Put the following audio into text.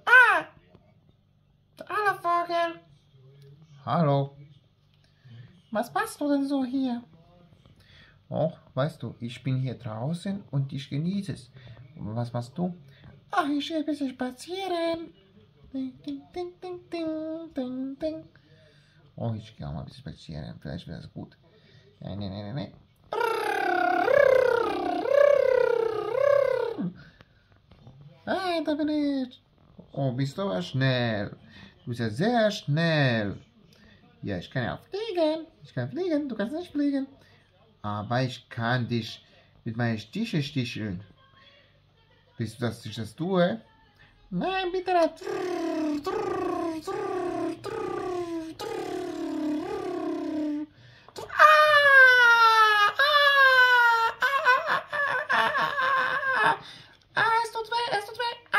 Ah, hallo Vogel. Hallo. Was machst du denn so hier? Och, weißt du, ich bin hier draußen und ich genieße es. Was machst du? Ach, ich gehe ein bisschen spazieren. Ding, ding, ding, ding, ding, ding, ding. Oh, ich gehe auch mal ein bisschen spazieren. Vielleicht wäre es gut. Nein, nein, nein, nein, nein. Ah, da bin ich. Oh, bist du aber schnell. Du bist ja sehr schnell. Ja, ich kann ja auch fliegen. Ich kann fliegen, du kannst nicht fliegen. Aber ich kann dich mit meinen Stiche sticheln. Willst du, dass ich das tue? Nein, bitte nicht. Es tut weh, es tut weh.